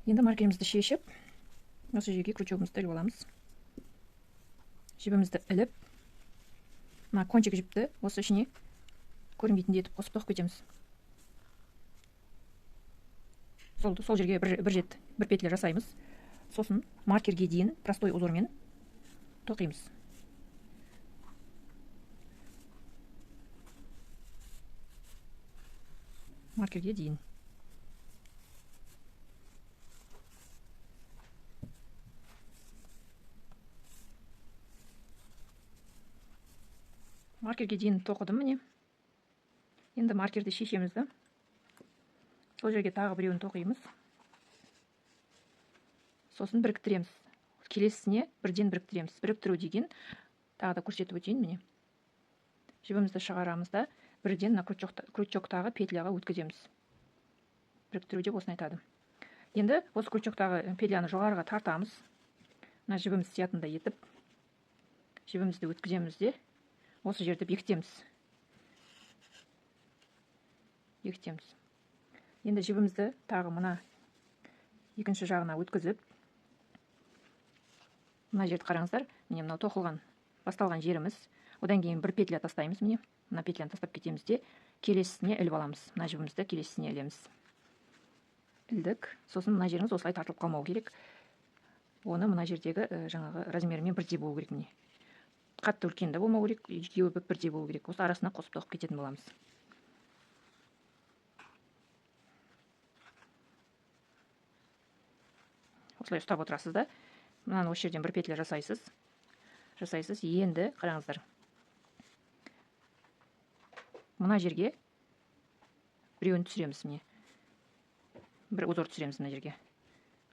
Енді маркерімізді шешіп, осы жерге крючогымызды іліп аламыз. Жібімізді іліп, мына кончик жіпті осы ішіне көрінбейтіндей етіп қосып тоқып кетеміз. Сол жерге бір петля жасаймыз. Сосын маркерге дейін простой узормен тоқимыз. Маркерге дейін. Маркерге дейін тоқыдым міне. Енді маркерді шешемізді. Сол жерге тағы біреуін тоқимыз. Сосын біріктіреміз. Келесісіне бірден біріктіреміз. Біріктіру деген тағы да көрсетіп өтейін міне. Жібімізді шығарамыз да бірден крючоктағы петляға өткіземіз. Біріктіру деп осыны айтады. Енді осы крючоктағы петляны жоғарыға тартамыз. Мына жібіміз сиятындай етіп жібімізді өткіземіз де осы жерді бекітеміз. Енді жібімізді тағы мына екінші жағына өткізіп, мына жерді қараңыздар, міне мынау тоқылған, басталған жеріміз. Одан кейін бір петля тастаймыз, міне. Мына петляны тастап кетеміз де, келесісіне іліп аламыз. Мына жібімізді келесісіне ілеміз. Ілдік. Сосын мына жеріміз осылай тартылып қалмау керек. Оны мына жердегі жаңағы размерімен бірдей болу керек, міне. Қатты үлкен де болмау керек, екеуі бірдей болу керек. Осы арасына қосып тоқып кететін боламыз. Осылай ұстап отырасыз да, мынаны осы жерден бір петля жасайсыз. Енді қараңыздар. Мына жерге біреуін түсіреміз, міне. Бір узор түсіреміз мына жерге.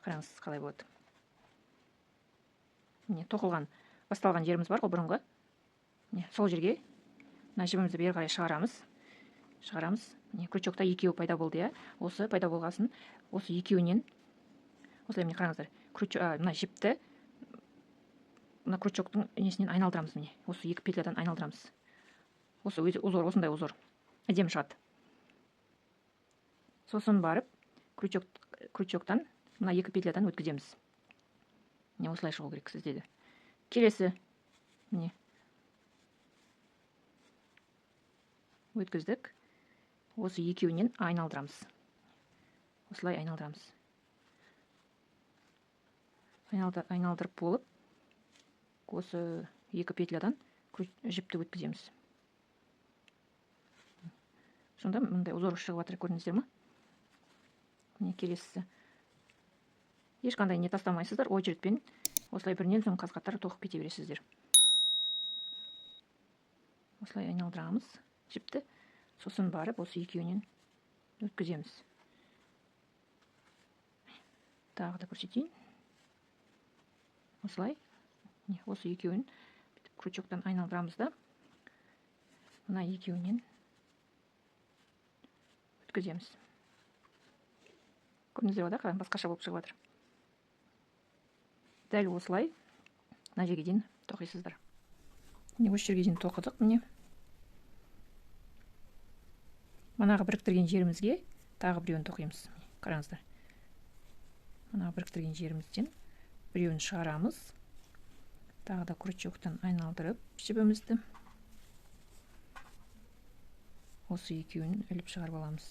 Қараңыз, қалай болады. Міне, тоқылған, басталған жеріміз бар ғой бұрынғы. Міне, сол жерге мына жібімізді бері қарай шығарамыз. Міне, крючокта екеуі пайда болды, я. Осы пайда болғасын, осы екеуінен осылай міне қараңыздар. Мына жіпті мына крючоктың несінен айналдырамыз, міне. Осы екі петлядан айналдырамыз. Осы узор, осындай узор. Әдемі шығады. Сосын барып крючоктан мына екі петлядан өткіземіз. Міне осылай шығу керек сізде де. Келесі міне өткіздік. Осы екеуінен айналдырамыз. Осылай айналдырамыз. Айналдырып болып, осы екі петлядан жіпті өткіземіз. Сонда мындай узор шығып жатыр, көрдіңіздер ме? Міне келесісі. Ешқандай не тастамайсыздар, очередьпен осылай бірінен соң қаз-қатар тоқып кете бересіздер. Осылай айналдырамыз жіпті. Сосын барып, осы екеуінен өткіземіз. Тағы да көрсетейін. Осылай, осы екеуін крючоктан айналдырамыз да, мына екеуінен өткіземіз. Көрдіңіздер ме, қараң, басқаша болып шығып жатыр. Дәл осылай мына жерге дейін тоқисыздар. Міне осы жерге дейін тоқыдық, міне. Манағы біріктірген жерімізге тағы біреуін тоқимыз. Қараңыздар. Манағы біріктірген жерімізден біреуін шығарамыз. Тағы да крючоктан айналдырып жібімізді. Осы екеуін іліп шығарып аламыз.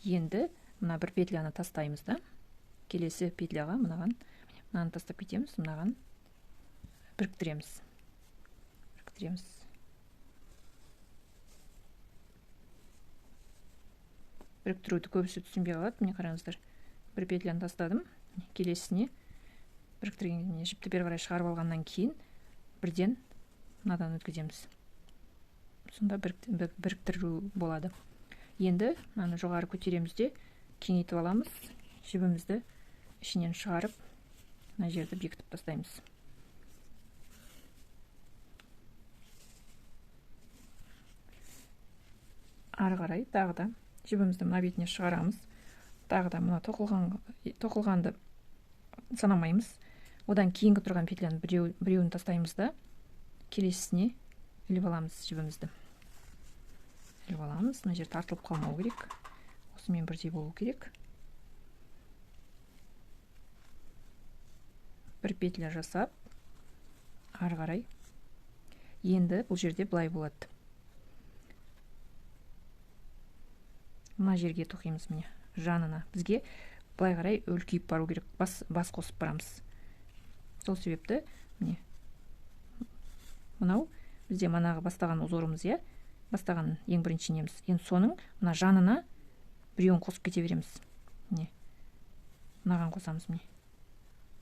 Енді мына бір петляны тастаймыз да. Келесі петляға мынаны тастап кетеміз, мынаған біріктіреміз. Біріктіруді көбісі түсінбей қалады. Міне қараңыздар. Бір петляны тастадым. Келесісіне біріктірген жіпті бері қарай шығарып алғаннан кейін бірден мынадан өткіземіз. Сонда біріктіру болады. Енді мынаны жоғары көтереміз де кеңейтіп аламыз. Жібімізді ішінен шығарып, мына жерді бекітіп тастаймыз. Ары қарай тағы да жібімізді мына бетіне шығарамыз. Тағы да мына тоқылғанды санамаймыз. Одан кейінгі тұрған петляны біреуін тастаймыз да, келесісіне іліп аламыз жібімізді. Мына жер тартылып қалмау керек. Осымен бірдей болу керек. бір петля жасап, ары қарай. Енді бұл жерде былай болады. Мына жерге тоқимыз міне, жанына. Бізге былай қарай үлкейіп бару керек, бас қосып барамыз. Сол себепті міне мынау бізде манағы бастаған узорымыз, иә, бастаған ең бірінші неміз. Енді соның мына жанына біреуін қосып кете береміз. Міне мынаған қосамыз, міне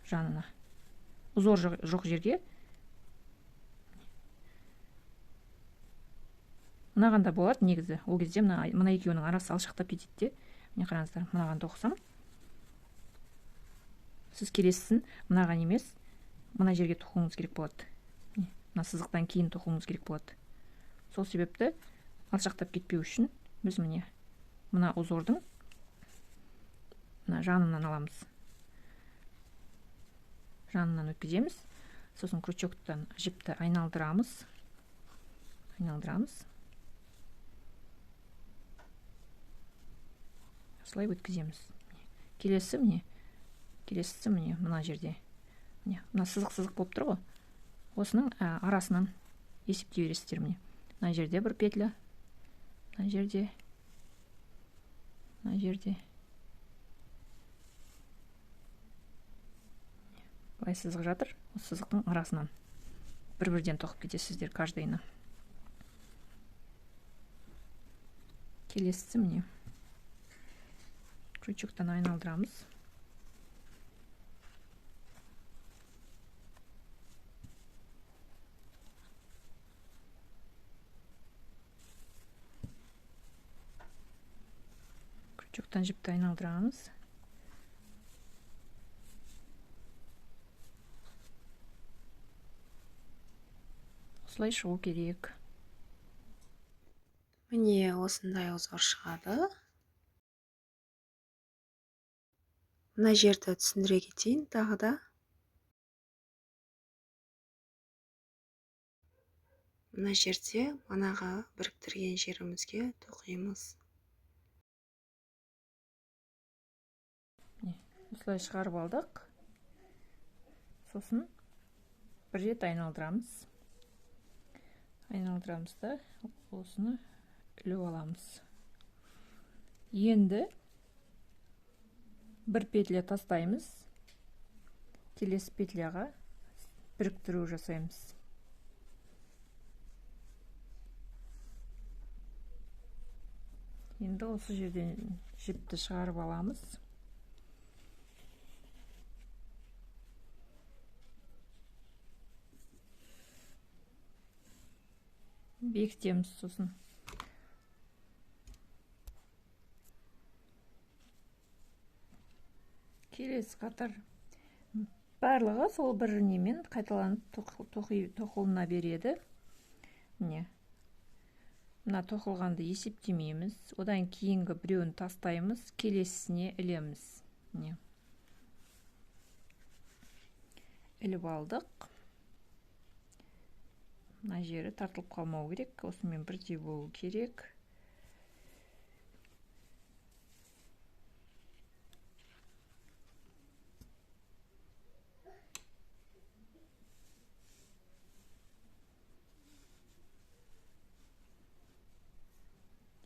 жанына. Узор жоқ жерге мынаған да болады негізі. Ол кезде мына екеуінің арасы алшақтап кетеді де. Міне қараңыздар, мынаған тоқысам. Сіз келесісін мынаған емес, мына жерге тоқуыңыз керек болады. Мына сызықтан кейін тоқуыңыз керек болады. Сол себепті алшақтап кетпеу үшін біз міне мына узордың мына жанынан аламыз. Жанынан өткіземіз. Сосын крючоктан жіпті айналдырамыз. Осылай өткіземіз. Келесі міне мына жерде. Мына сызық болып тұр ғой. Осының арасынан есептей бересіздер міне. Мына жерде бір петля, мына жерде. Былай сызық жатыр. Осы сызықтың арасынан бір-бірден тоқып кетесіздер каждайына. Келесі міне крючоктан айналдырамыз. Крючоктан жіпті айналдырамыз. Осылай шығу керек. Міне осындай узор шығады. Мына жерді түсіндіре кетейін тағы да. Мына жерде манаға біріктірген жерімізге тоқимыз. Осылай шығарып алдық. Сосын бір рет айналдырамыз. Да осыны іліп аламыз. Енді бір петля тастаймыз. Келесі петляға біріктіру жасаймыз. Енді осы жерден жіпті шығарып аламыз. Бекітеміз сосын. Келесі қатар барлығы сол бір немен қайталанып тоқылына береді. Міне. Мына тоқылғанды есептемейміз. Одан кейінгі біреуін тастаймыз, келесісіне ілеміз. Міне. Іліп алдық. Мына жері тартылып қалмау керек. Осымен бірдей болу керек.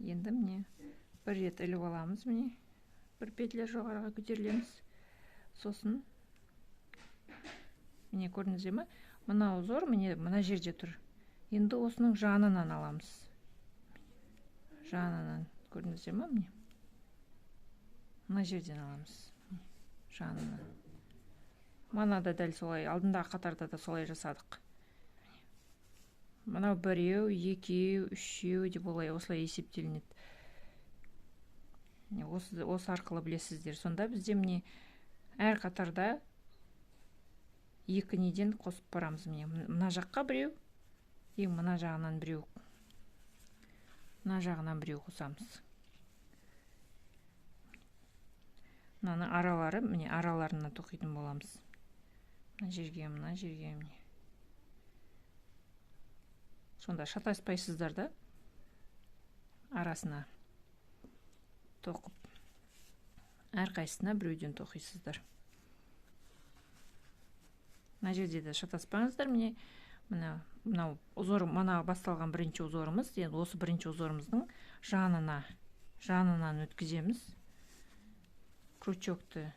Енді міне бір рет іліп аламыз, міне бір петля жоғарыға көтерілеміз. Сосын міне көрдіңіздер ме? Мына узор мына жерде тұр. Енді осының жанынан аламыз. Жанынан көрдіңіздер ме? Міне мына жерден аламыз. Жанынан. Мана да дәл солай, алдындағы қатарда да солай жасадық. Мынау біреу, екеу, үшеу деп осылай есептелінеді. Осы арқылы білесіздер. Сонда бізде міне әр қатарда екі неден қосып барамыз. Мына жаққа біреу, мына жағынан біреу. Мына жағынан біреу қосамыз. Мынаны аралары, міне араларына тоқитын боламыз. Мына жерге, міне. Сонда шатаспайсыздар да арасына тоқып, әрқайсысына біреуден тоқисыздар. Мына жерде де шатаспаңыздар. Мынау узор, мана басталған бірінші узорымыз. Енді осы бірінші узорымыздың жанынан өткіземіз. Крючокты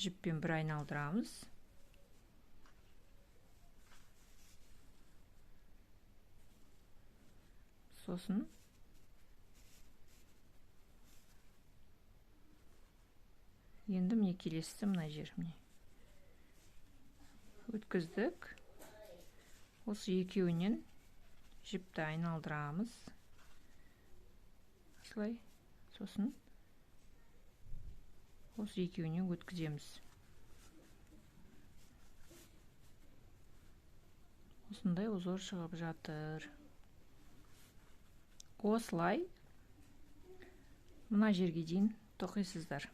жіппен бір айналдырамыз. Сосын енді міне келесі мына жер өткіздік. Осы екеуінен жіпті айналдырамыз. Осылай. Сосын осы екеуінен өткіземіз. Осындай узор шығып жатыр. Осылай мына жерге дейін тоқисыздар.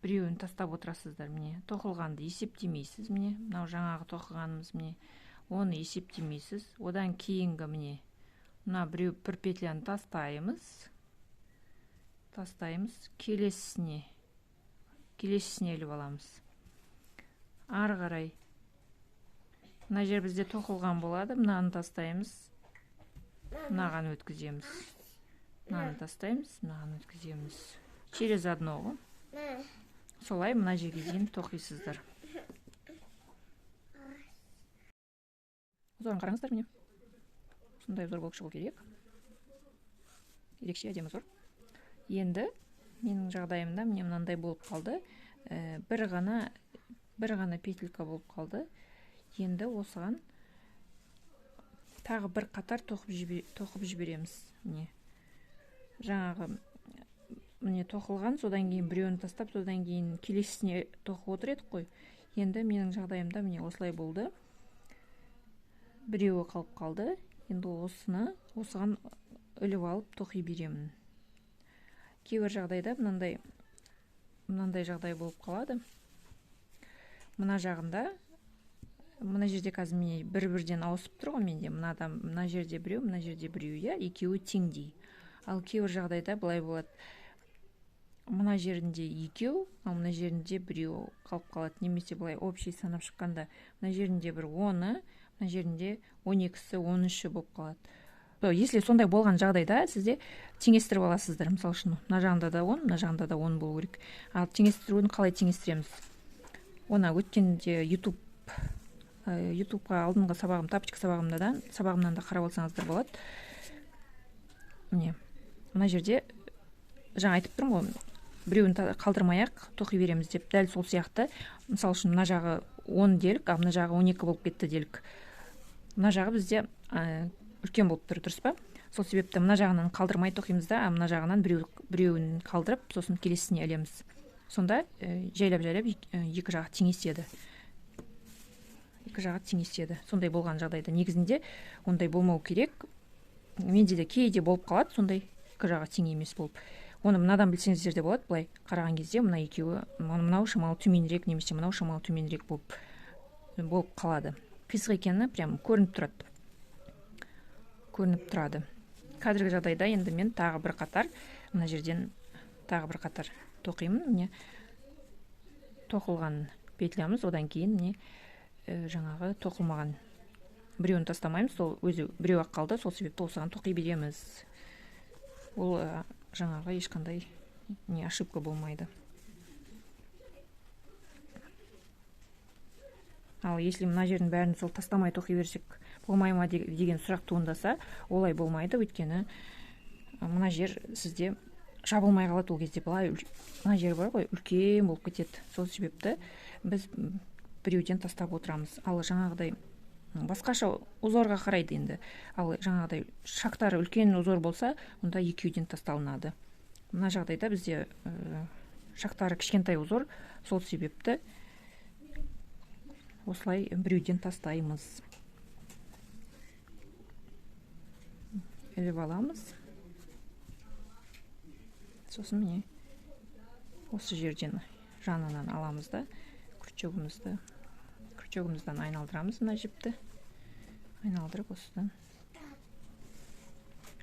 Біреуін тастап отырасыздар. Міне тоқылғанды есептемейсіз. Мынау жаңағы тоқығанымыз. Оны есептемейсіз. Одан кейінгі мына бір петляны тастаймыз. Келесісіне іліп аламыз. Ары қарай мына жер бізде тоқылған болады. Мынаны тастаймыз. Мынаған өткіземіз. Мынаны тастаймыз, мынаған өткіземіз. Через одного. Солай мына жерге дейін тоқисыздар. Узорын қараңыздар, міне. Сондай узор болып шығу керек. Ерекше әдемі узор. Енді менің жағдайымда міне мынандай болып қалды. Бір ғана петелька болып қалды. Енді осыған тағы бір қатар тоқып жібереміз. Міне. Жаңағы тоқылған, содан кейін біреуін тастап, содан кейін келесісіне тоқып отыр едік қой. Енді менің жағдайымда міне осылай болды. Біреуі қалып қалды. Енді осыған іліп алып тоқи беремін. Кейбір жағдайда мынандай жағдай болып қалады. Мына жағында, мына жерде қазір міне бір-бірден ауысып тұр ғой менде. Мына жерде біреу, мына жерде біреу, екеуі теңдей. Ал кейбір жағдайда былай болады. Мына жерінде екеу, ал мына жерінде біреу қалып қалады. Немесе былай общий санап шыққанда, мына жерінде бір 10-ы, мына жерінде 12-сі, 13-і болып қалады. Если сондай болған жағдайда, сізде теңестіріп аласыздар. Мысалы үшін, мына жағында да 10, мына жағында да 10 болу керек. Ал теңестіруін қалай теңестіреміз? Оны өткенде ютубқа алдыңғы сабағым, тапочка сабағымнан да қарап алсаңыздар болады. Мына жерде жаңа айтып тұрмын ғой, біреуін қалдырмай-ақ тоқи береміз деп. Дәл сол сияқты, мысалы үшін мына жағы 10 делік, ал мына жағы 12 болып кетті делік. Мына жағы бізде үлкен болып тұр, дұрыс па? Сол себепті мына жағынан қалдырмай тоқимыз да, мына жағынан біреуін қалдырып, сосын келесісіне ілеміз. Сонда жайлап екі жағы теңеседі. Сондай болған жағдайда негізінде ондай болмау керек. Менде де кейде болып қалады, сондай екі жағы тең емес болып. Оны мынадан білсеңіздер де болады, былай қараған кезде мына екеуі, мынау шамалы төменірек, немесе мынау шамалы төменірек болып қалады. Қисық екені прям көрініп тұрады. Қазіргі жағдайда енді мен тағы бір қатар, мына жерден тағы бір қатар тоқимын. Тоқылған петлямыз, одан кейін жаңағы тоқылмаған біреуін тастамаймыз, сол өзі біреу-ақ қалды, сол себепті осыған тоқи береміз. Ол жаңағы ешқандай ошибка болмайды. Ал если мына жердің бәрін сол тастамай тоқи берсек болмай ма деген сұрақ туындаса, олай болмайды, өйткені мына жер сізде жабылмай қалады. Ол кезде мына жер бар ғой, үлкен болып кетеді. Сол себепті біз біреуден тастап отырамыз. Ал жаңағыдай басқаша узорға қарайды енді. Ал жаңағыдай шақтары үлкен узор болса, онда екеуден тасталынады. Мына жағдайда бізде шақтары кішкентай узор, сол себепті осылай біреуден тастаймыз. Іліп аламыз. Сосын міне осы жерден жанынан аламыз да, крючогымыздан айналдырамыз мына жіпті. Айналдырып осыдан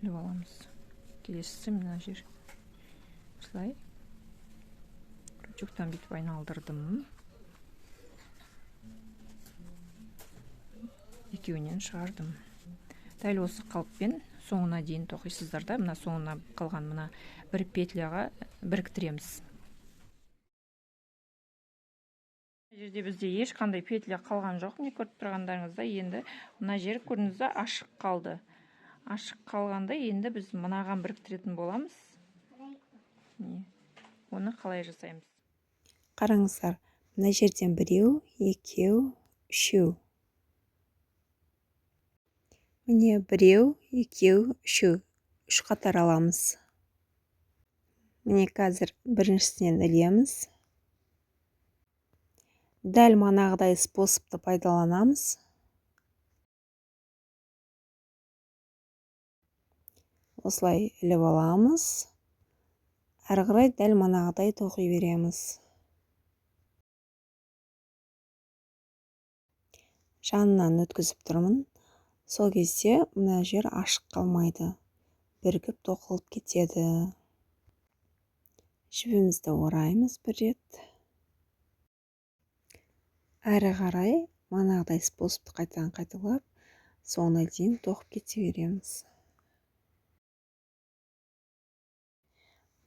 іліп аламыз. Келесісі мына жер. Осылай крючоктан бүйтіп айналдырдым. екеуінен шығардым. Дәл осы қалыппен соңына дейін тоқисыздар да, мына соңына қалған мына бір петляға біріктіреміз. Жерде бізде ешқандай петля қалған жоқ, не көріп тұрғандарыңызда. Енді мына жер көрдіңіздер ашық қалды. Ашық қалғанда енді біз мынаған біріктіретін боламыз. Оны қалай жасаймыз? Қараңыздар, мына жерден біреу, екеу, үшеу. Міне біреу, екеу, үшеу. Үш қатар аламыз. Міне қазір біріншісінен ілеміз. Дәл манағыдай способты пайдаланамыз. Осылай іліп аламыз. Әрі қарай дәл манағыдай тоқи береміз. Жанынан өткізіп тұрмын. Сол кезде мына жер ашық қалмайды. Бірігіп тоқылып кетеді. Жібімізді ораймыз бір рет. Әрі қарай манағыдай способты қайтадан қайталап, соңына дейін тоқып кете береміз.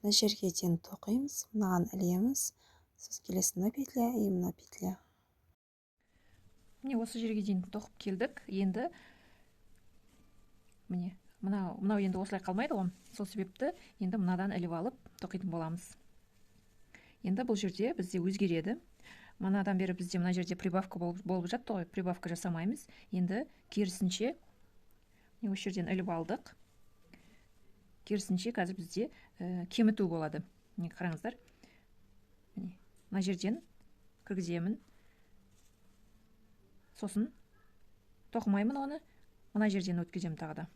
Мына жерге дейін тоқимыз, мынаған ілеміз. Сосын келесі мына петля и мына петля. Міне осы жерге дейін тоқып келдік. Енді міне мынау енді осылай қалмайды ғой. Сол себепті енді мынадан іліп алып тоқитын боламыз. Енді бұл жерде бізде өзгереді. Манадан бері бізде мына жерде прибавка болып жатты ғой. Прибавка жасамаймыз. Енді керісінше осы жерден іліп алдық. Керісінше қазір бізде кеміту болады. Міне қараңыздар. Міне мына жерден кіргіземін. Сосын тоқымаймын оны. Мына жерден өткіземін тағы да.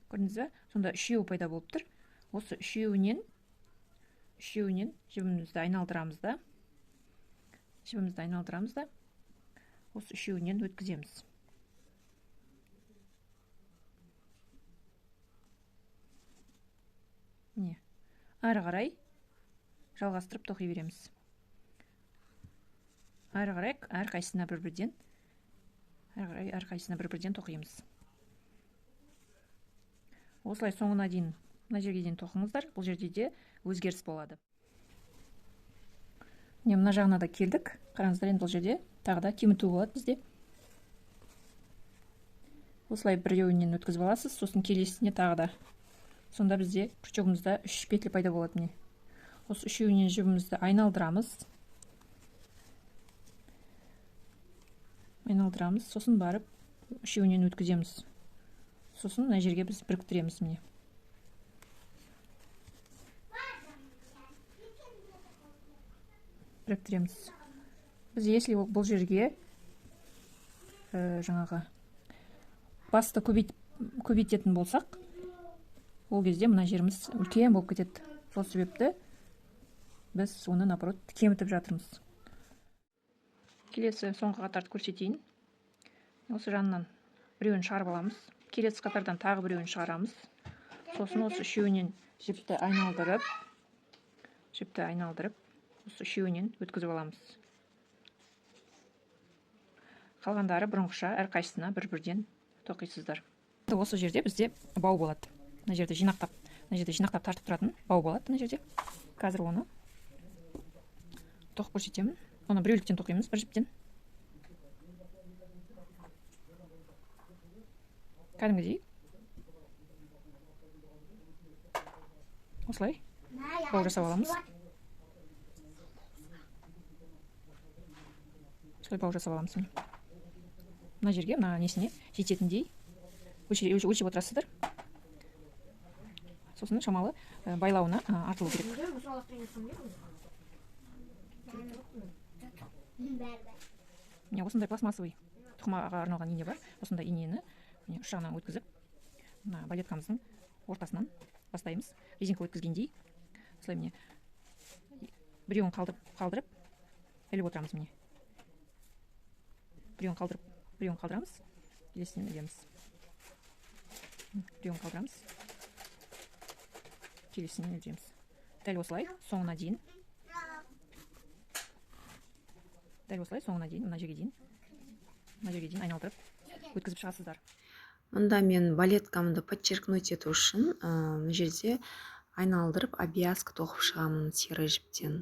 Көрдіңіз бе? Сонда үшеу пайда болып тұр. Осы үшеуінен жібімізді айналдырамыз да. Осы үшеуінен өткіземіз. Міне. Әрі қарай жалғастырып тоқи береміз. Әрі қарай әрқайсысына бір-бірден тоқимыз. Осылай соңына дейін, мына жерге дейін тоқыңыздар. Бұл жерде де өзгеріс болады. Мына жағына да келдік. Қараңыздар, енді бұл жерде тағы да кеміту болады бізде. Осылай біреуінен өткізіп аласыз, сосын келесіне тағы да. Сонда бізде крючогымызда 3 петля пайда болады. Міне. Осы үшеуінен жібімізді айналдырамыз. Сосын барып үшеуінен өткіземіз. Сосын мына жерге біз біріктіреміз. Міне. Біріктіреміз. Біз если бұл жерге жаңағы басты көбейтетін болсақ, ол кезде мына жеріміз үлкен болып кетеді. Сол себепті біз оны наоборот кемітіп жатырмыз. Келесі соңғы қатарды көрсетейін. Осы жанынан біреуін шығарып аламыз. Келесі қатардан тағы біреуін шығарамыз. Сосын осы үшеуінен жіпті айналдырып, осы үшеуінен өткізіп аламыз. Қалғандары бұрынғыша әрқайсысына бір-бірден тоқисыздар. Осы жерде бізде бау болады. Мына жерде жинақтап тартып тұратын бау болады. Мына жерде. Қазір оны тоқып көрсетемін. Оны біреуліктен тоқимыз, бір жіптен. Кәдімгідей. Осылай бау жасап аламыз. Мына жерге, мына несіне жететіндей өлшеп отырасыздар. Сосын шамалы байлауына артылу керек. Міне осындай пластмассовый тұқымаға арналған ине бар. Осындай инені үш жағынан өткізіп, балеткамыздың ортасынан бастаймыз. Резинка өткізгендей. Осылай міне біреуін қалдырып іліп отырамыз. Міне біреуін қалдырамыз, келесінен ілеміз. Біреуін қалдырамыз, келесінен ілеміз. Дәл осылай соңына дейін, мына жерге дейін мына жерге дейін айналдырып өткізіп шығасыздар. Мында мен балеткамды подчеркнуть ету үшін мына жерде айналдырып обвязка тоқып шығамын серый жіптен.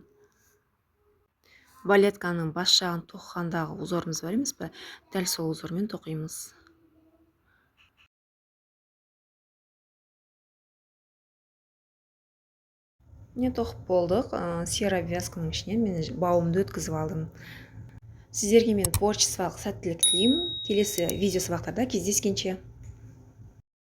Балетканың бас жағын тоқығандағы узорымыз бар емес пе, дәл сол узормен тоқимыз. Не тоқып болдық. Серый обвязканың ішінен мен бауымды өткізіп алдым. Сіздерге мен творчестволық сәттілік тілеймін. Келесі видео сабақтарда кездескенше.